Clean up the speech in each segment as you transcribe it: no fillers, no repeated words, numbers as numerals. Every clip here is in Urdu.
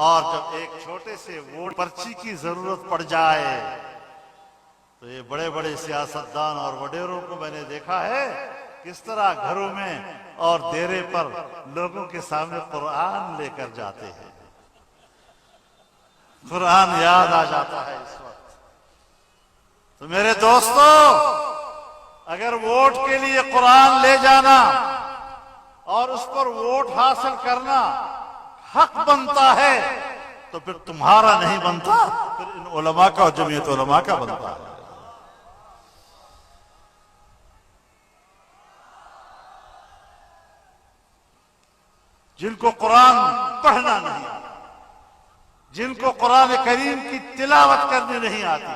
اور جب ایک چھوٹے سے ووٹ پرچی کی ضرورت پڑ جائے تو یہ بڑے بڑے سیاستدان اور وڈیروں کو میں نے دیکھا ہے کس طرح گھروں میں اور ڈیرے پر لوگوں کے سامنے قرآن لے کر جاتے ہیں۔ قرآن یاد آ جاتا ہے اس وقت۔ تو میرے دوستو، اگر ووٹ کے لیے قرآن لے جانا اور اس پر ووٹ حاصل کرنا حق بنتا ہے تو پھر تمہارا نہیں بنتا، پھر ان علماء کا اور جمعیت علماء کا بنتا ہے۔ جن کو قرآن پڑھنا نہیں آتا، جن کو قرآن کریم کی تلاوت کرنے نہیں آتی،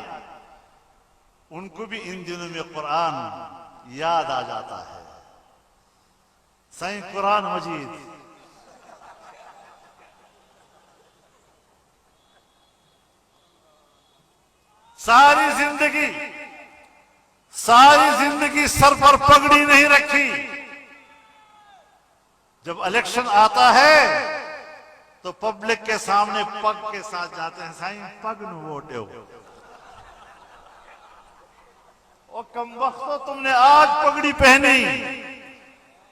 ان کو بھی ان دنوں میں قرآن یاد آ جاتا ہے۔ سائیں قرآن مجید ساری زندگی سر پر پگڑی نہیں رکھی، جب الیکشن آتا ہے تو پبلک کے سامنے پگ کے ساتھ جاتے ہیں، سائیں پگ نو ووٹے ہو۔ او کم وقتو، تم نے آج پگڑی پہنی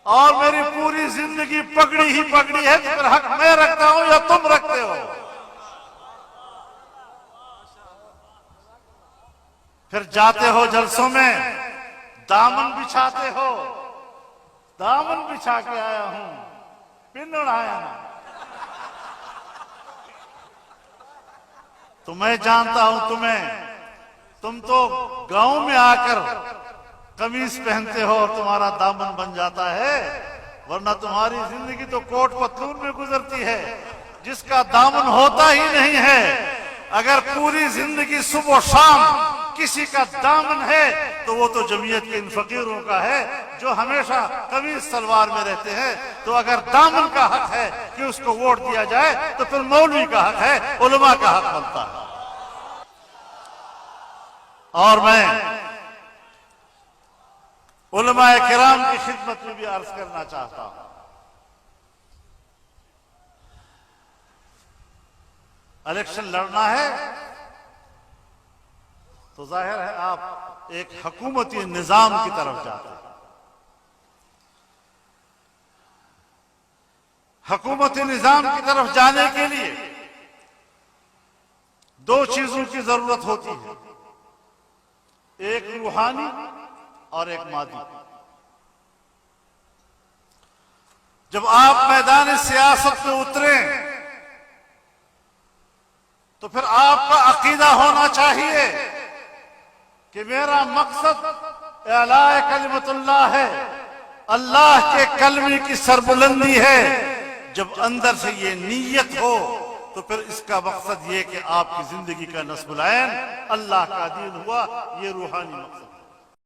اور میری پوری زندگی پگڑی ہی پگڑی ہے، تو پھر حق میں رکھتا ہوں یا تم رکھتے ہو؟ پھر جاتے ہو جلسوں میں دامن بچھاتے ہو، دامن بچھا کے آیا ہوں، پنڑ آیا نا۔ تو میں جانتا ہوں تم تو گاؤں میں آ کر قمیص پہنتے ہو اور تمہارا دامن بن جاتا ہے، ورنہ تمہاری زندگی تو کوٹ پتلون میں گزرتی ہے، جس کا دامن ہوتا ہی نہیں ہے۔ اگر پوری زندگی صبح و شام کسی کا دامن ہے تو وہ تو جمعیت کے ان فقیروں کا ہے جو ہمیشہ قمیص سلوار میں رہتے ہیں۔ تو اگر دامن کا حق ہے کہ اس کو ووٹ دیا جائے تو پھر مولوی کا حق ہے، علماء کا حق بنتا ہے۔ اور میں علماء کرام کی خدمت میں بھی عرض کرنا چاہتا ہوں، الیکشن لڑنا ہے تو ظاہر ہے آپ ایک حکومتی نظام کی طرف جاتے ہیں۔ حکومتی نظام کی طرف جانے کے لیے دو چیزوں کی ضرورت ہوتی ہے، ایک روحانی اور ایک مادی۔ جب آپ میدان سیاست میں اتریں تو پھر آپ کا عقیدہ ہونا چاہیے کہ میرا مقصد اعلاء کلمت اللہ ہے، اللہ کے کلمے کی سربلندی ہے۔ جب اندر سے یہ نیت ہو تو پھر اس کا مقصد یہ کہ آپ کی زندگی کا نصب العین اللہ کا دین ہوا، یہ روحانی مقصد۔